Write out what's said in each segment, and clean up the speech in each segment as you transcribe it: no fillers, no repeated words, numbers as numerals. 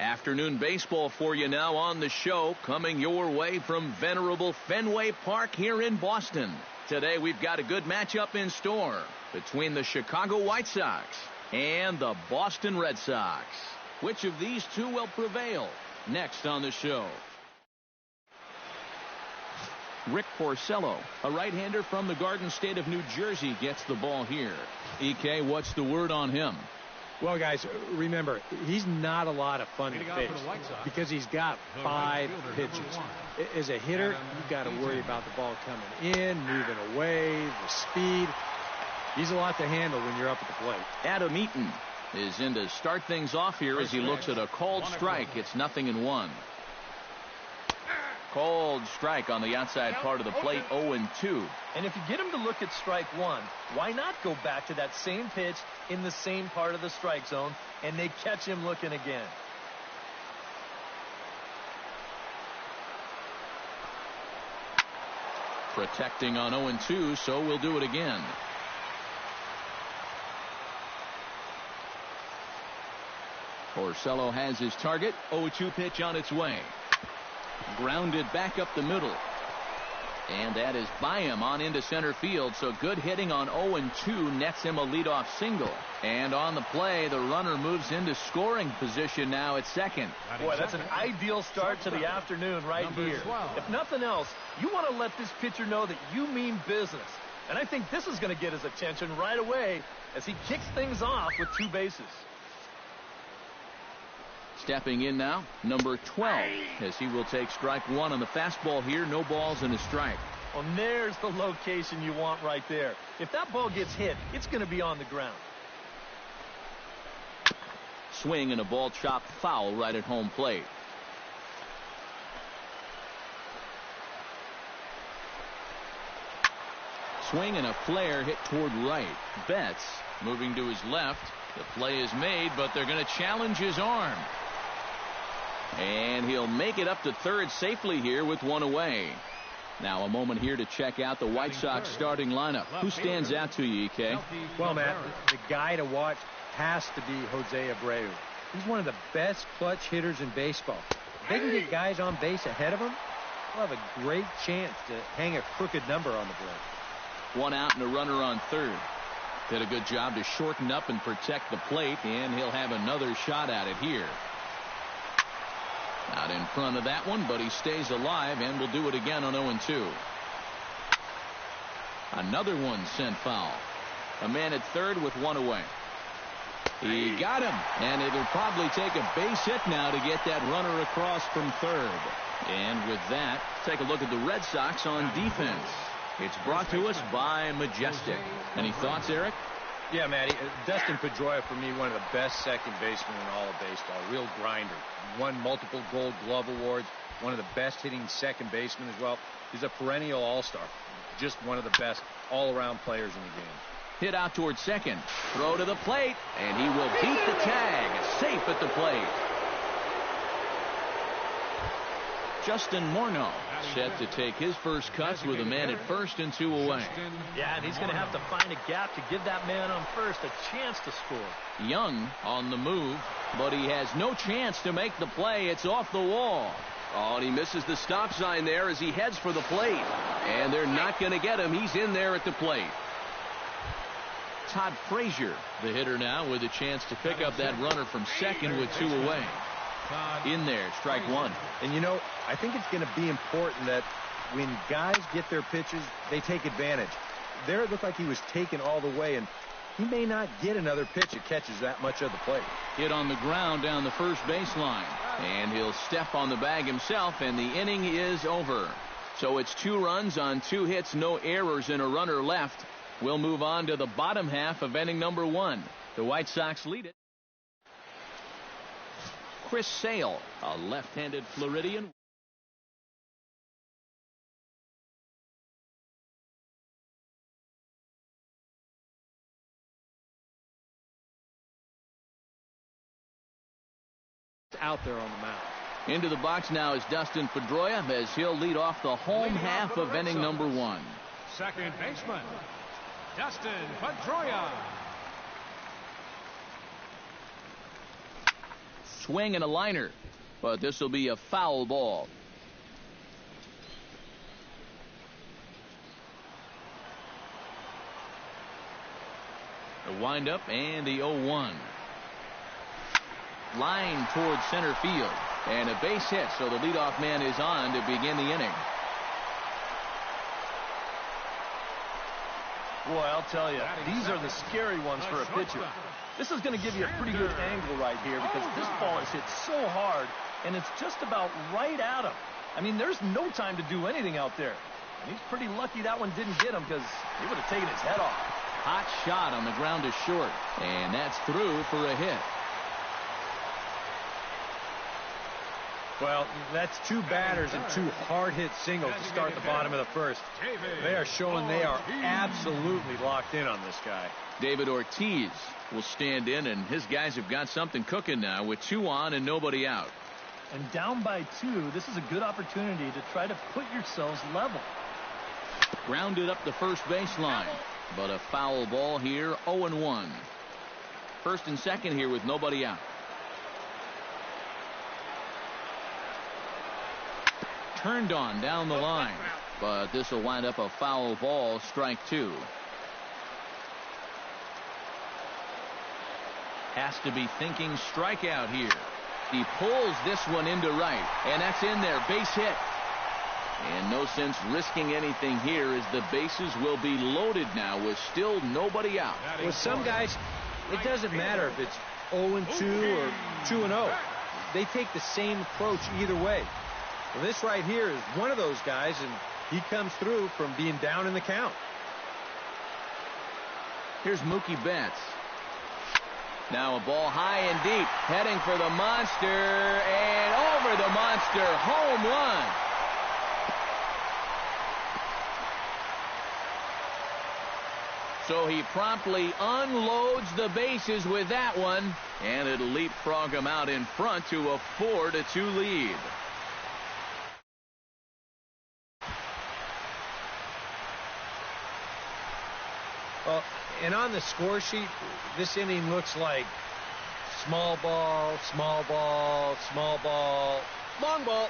Afternoon baseball for you now on the show, coming your way from venerable Fenway Park here in Boston. Today we've got a good matchup in store between the Chicago White Sox and the Boston Red Sox. Which of these two will prevail? Next on the show. Rick Porcello, a right-hander from the Garden State of New Jersey, gets the ball here. EK, what's the word on him? Well, guys, remember, he's not a lot of fun to face because he's got 5 pitches. As a hitter, you've got to worry about the ball coming in, moving away, the speed. He's a lot to handle when you're up at the plate. Adam Eaton is in to start things off here as he looks at a called strike. It's 0-1. Called strike on the outside part of the plate, 0-2. And if you get him to look at strike one, why not go back to that same pitch in the same part of the strike zone, and they catch him looking again? Protecting on 0-2, so we'll do it again. Porcello has his target. 0-2 pitch on its way. Grounded back up the middle. And that is by him on into center field. So good hitting on 0-2 nets him a leadoff single. And on the play, the runner moves into scoring position now at second. Boy, that's an ideal start to the afternoon right here. If nothing else, you want to let this pitcher know that you mean business. And I think this is going to get his attention right away as he kicks things off with 2 bases. Stepping in now, number 12, as he will take strike 1 on the fastball here. No balls and a strike. Well, there's the location you want right there. If that ball gets hit, it's going to be on the ground. Swing and a ball chopped foul right at home plate. Swing and a flare hit toward right. Betts moving to his left. The play is made, but they're going to challenge his arm. And he'll make it up to third safely here with 1 away. Now a moment here to check out the White Sox starting lineup. Who stands out to you, EK? Well, Matt, the guy to watch has to be Jose Abreu. He's one of the best clutch hitters in baseball. If they can get guys on base ahead of him, they'll have a great chance to hang a crooked number on the board. 1 out and a runner on third. Did a good job to shorten up and protect the plate, and he'll have another shot at it here. Not in front of that one, but he stays alive and will do it again on 0-2. Another one sent foul. A man at third with 1 away. He got him, and it'll probably take a base hit now to get that runner across from third. And with that, take a look at the Red Sox on defense. It's brought to us by Majestic. Any thoughts, Eric? Yeah, Matty. Dustin Pedroia, for me, one of the best second basemen in all of baseball. Real grinder. Won multiple Gold Glove awards. One of the best hitting second basemen as well. He's a perennial all-star. Just one of the best all-around players in the game. Hit out towards second. Throw to the plate, and he will beat the tag. Safe at the plate. Justin Morneau set to take his first cuts with a man at first and 2 away. Yeah, and he's going to have to find a gap to give that man on first a chance to score. Young on the move, but he has no chance to make the play. It's off the wall. Oh, and he misses the stop sign there as he heads for the plate. And they're not going to get him. He's in there at the plate. Todd Frazier, the hitter now, with a chance to pick up that runner from second with 2 away. In there, strike 1. And, you know, I think it's going to be important that when guys get their pitches, they take advantage. There it looked like he was taken all the way, and he may not get another pitch that catches that much of the plate. Hit on the ground down the first baseline. And he'll step on the bag himself, and the inning is over. So it's 2 runs on 2 hits, no errors, and a runner left. We'll move on to the bottom half of inning number 1. The White Sox lead it. Chris Sale, a left-handed Floridian. Out there on the mound. Into the box now is Dustin Pedroia as he'll lead off the home half of inning number 1. Second baseman, Dustin Pedroia. swing and a liner. But this will be a foul ball. The windup and the 0-1. Line towards center field. And a base hit, so the leadoff man is on to begin the inning. Boy, I'll tell you, these are the scary ones for a pitcher. This is going to give you a pretty good angle right here because this ball is hit so hard, and it's just about right at him. I mean, there's no time to do anything out there. And he's pretty lucky that one didn't get him because he would have taken his head off. Hot shot on the ground to short, and that's through for a hit. Well, that's two batters and two hard-hit singles to start the bottom of the first. They are showing they are absolutely locked in on this guy. David Ortiz will stand in, and his guys have got something cooking now with 2 on and nobody out. And down by 2, this is a good opportunity to try to put yourselves level. Grounded up the first baseline, but a foul ball here, 0-1. First and second here with nobody out. Turned on down the line, but this will wind up a foul ball, strike 2. Has to be thinking strikeout here. He pulls this one into right, and that's in there, base hit. And no sense risking anything here as the bases will be loaded now with still nobody out. With some guys, it doesn't matter if it's 0-2 or 2-0. They take the same approach either way. Well, this right here is one of those guys, and he comes through from being down in the count. Here's Mookie Betts. Now a ball high and deep, heading for the monster, and over the monster, home run. So he promptly unloads the bases with that one, and it'll leapfrog him out in front to a 4-2 lead. Well, and on the score sheet, this inning looks like small ball, small ball, small ball, long ball.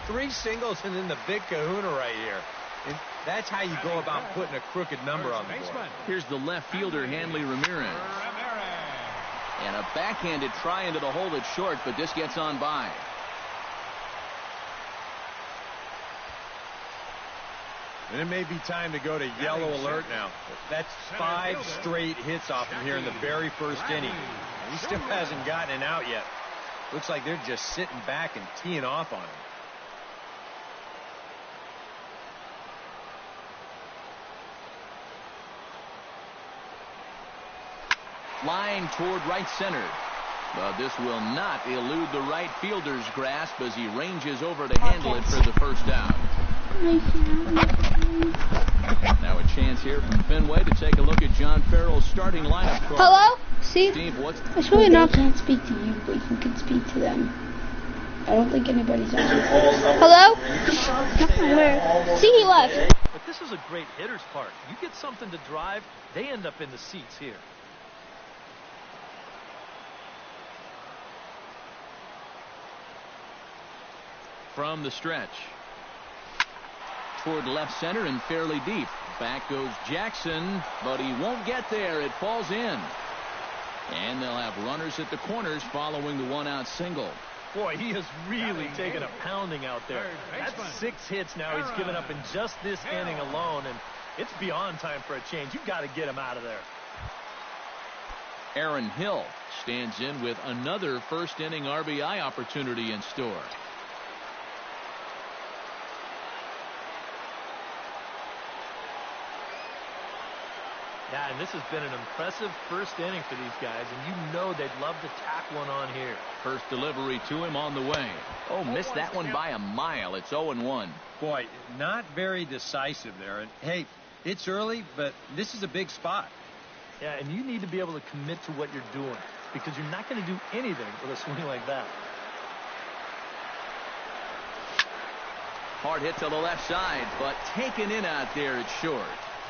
3 singles and then the big kahuna right here. And that's how you go about putting a crooked number on the board. Here's the left fielder, Hanley Ramirez. And a backhanded try into the hole that's short, but this gets on by. And it may be time to go to yellow alert now. That's 5 straight hits off him here in the very first inning. He still hasn't gotten an out yet. Looks like they're just sitting back and teeing off on him. Line toward right center. But this will not elude the right fielder's grasp as he ranges over to handle it for the first out. Now a chance here from Fenway to take a look at John Farrell's starting lineup card. Hello? See? Steve, what's... It's really not going to speak to you, but you can speak to them. I don't think anybody's answering. Hello? Where? See, he left. But this is a great hitter's park. You get something to drive, they end up in the seats here. From the stretch. Toward left center and fairly deep. Back goes Jackson, but he won't get there. It falls in. And they'll have runners at the corners following the 1-out single. Boy, he has really taken a pounding out there. That's 6 hits now he's given up in just this inning alone, and it's beyond time for a change. You've got to get him out of there. Aaron Hill stands in with another first inning RBI opportunity in store. Yeah, and this has been an impressive first inning for these guys, and you know they'd love to tack one on here. First delivery to him on the way. Oh, missed that one by a mile. It's 0-1. Boy, not very decisive there. And hey, it's early, but this is a big spot. Yeah, and you need to be able to commit to what you're doing because you're not going to do anything with a swing like that. Hard hit to the left side, but taken in out there at short,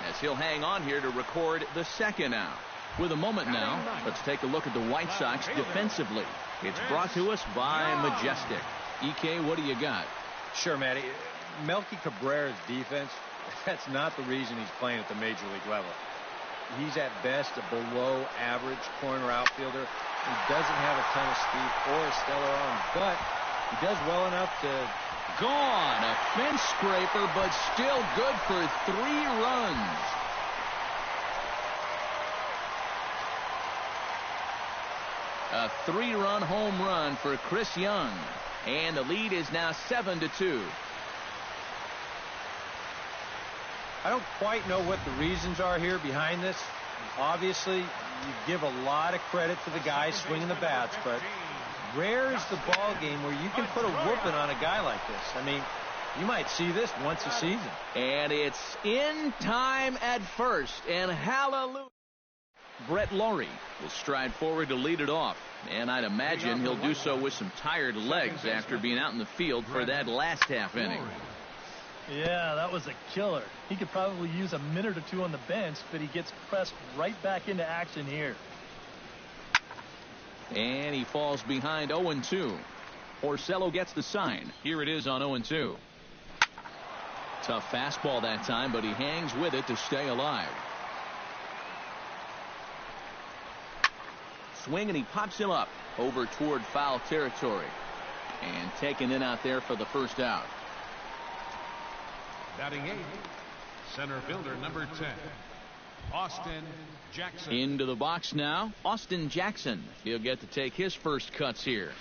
as he'll hang on here to record the second out. With a moment now, let's take a look at the White Sox defensively. It's brought to us by Majestic. EK, what do you got? Sure, Matty. Melky Cabrera's defense, that's not the reason he's playing at the major league level. He's at best a below average corner outfielder. He doesn't have a ton of speed or a stellar arm, but he does well enough to... Gone. A fence scraper, but still good for 3 runs. A 3-run home run for Chris Young. And the lead is now 7-2. I don't quite know what the reasons are here behind this. Obviously, you give a lot of credit to the guys swinging the bats, but rare is the ball game where you can put a whooping on a guy like this. I mean, you might see this once a season. And it's in time at first, and hallelujah. Brett Lawrie will stride forward to lead it off, and I'd imagine he'll do so with some tired legs after being out in the field for that last half inning. Yeah, that was a killer. He could probably use a minute or two on the bench, but he gets pressed right back into action here. And he falls behind 0-2. Porcello gets the sign. Here it is on 0-2. Tough fastball that time, but he hangs with it to stay alive. Swing, and he pops him up over toward foul territory. And taken in out there for the first out. Batting 8th, center fielder number 10, Austin Jackson. Into the box now, Austin Jackson. He'll get to take his first cuts here.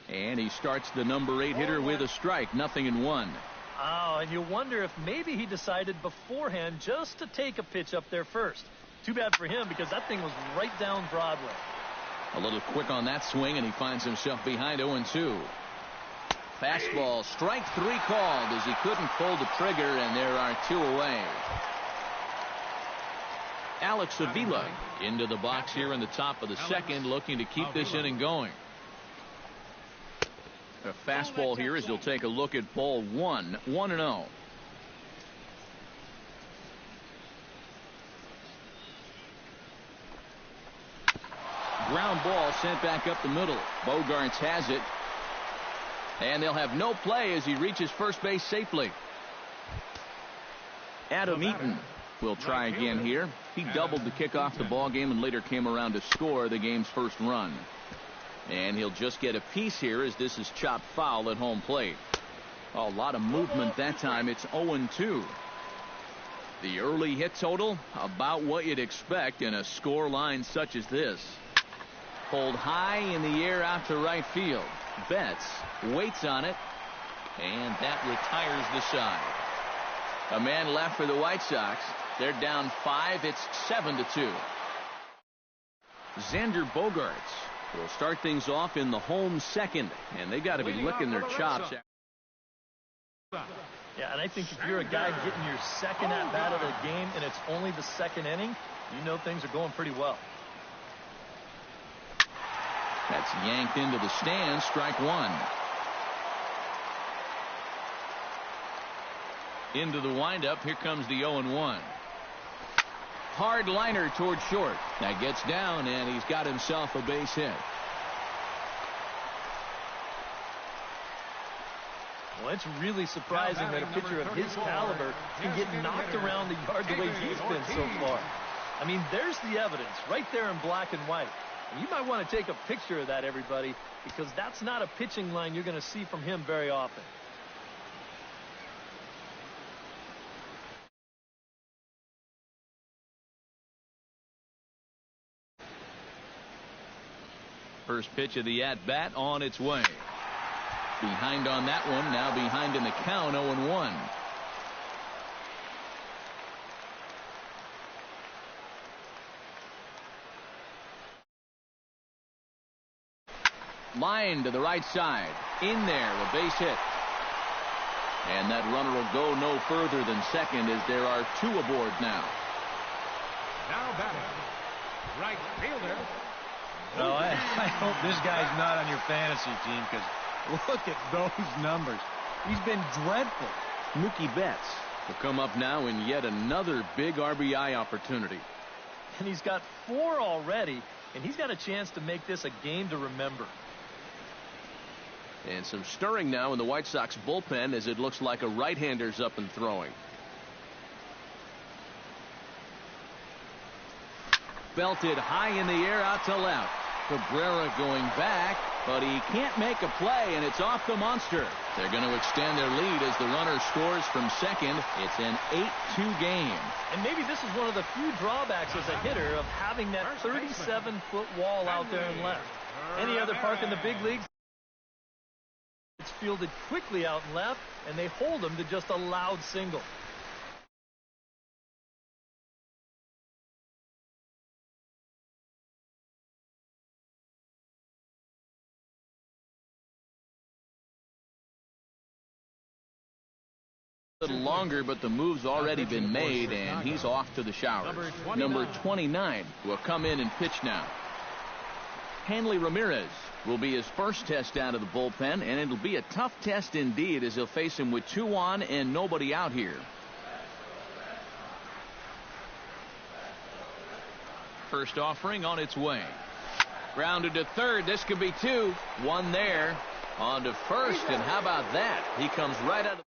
And he starts the number 8 hitter with a strike, 0-1. Oh, and you wonder if maybe he decided beforehand just to take a pitch up there first. Too bad for him, because that thing was right down Broadway. A little quick on that swing, and he finds himself behind 0-2. Fastball, strike 3 called as he couldn't pull the trigger, and there are 2 away. Alex Avila into the box here in the top of the second, looking to keep this inning going. A fastball here as he'll take a look at ball 1, 1-0. Ground ball sent back up the middle. Bogaerts has it. And they'll have no play as he reaches first base safely. Adam Eaton will try again here. He doubled to kick off the ball game and later came around to score the game's first run. And he'll just get a piece here as this is chopped foul at home plate. A lot of movement that time. It's 0-2. The early hit total, about what you'd expect in a score line such as this. Pulled high in the air out to right field. Betts waits on it, and that retires the side. A man left for the White Sox. They're down 5. It's 7-2. Xander Bogaerts will start things off in the home second, and they got to be licking their chops. Yeah, and I think if you're a guy getting your second at bat of the game and it's only the second inning, you know things are going pretty well. That's yanked into the stands. Strike 1. Into the windup. Here comes the 0-1. Hard liner toward short. That gets down, and he's got himself a base hit. Well, it's really surprising that a pitcher of his caliber can get knocked around the yard the way he's been so far. I mean, there's the evidence right there in black and white. And you might want to take a picture of that, everybody, because that's not a pitching line you're going to see from him very often. First pitch of the at-bat on its way. Behind on that one, now behind in the count, 0-1. Line to the right side. In there, a base hit. And that runner will go no further than second as there are 2 aboard now. Now batting, right fielder. Well, I hope this guy's not on your fantasy team, because look at those numbers. He's been dreadful. Mookie Betts will come up now in yet another big RBI opportunity. and he's got 4 already, and he's got a chance to make this a game to remember. And some stirring now in the White Sox bullpen as it looks like a right-hander's up and throwing. Belted high in the air out to left. Cabrera going back, but he can't make a play, and it's off the Monster. They're going to extend their lead as the runner scores from second. It's an 8-2 game. And maybe this is one of the few drawbacks as a hitter of having that 37-foot wall out there in left. Any other park in the big leagues, it's fielded quickly out in left, and they hold him to just a loud single. A little longer, but the move's already been made, and he's off to the showers. Number 29 will come in and pitch now. Hanley Ramirez will be his first test out of the bullpen, and it'll be a tough test indeed as he'll face him with 2 on and nobody out here. First offering on its way. Grounded to third. This could be 2. 1 there. On to first, and how about that? He comes right out of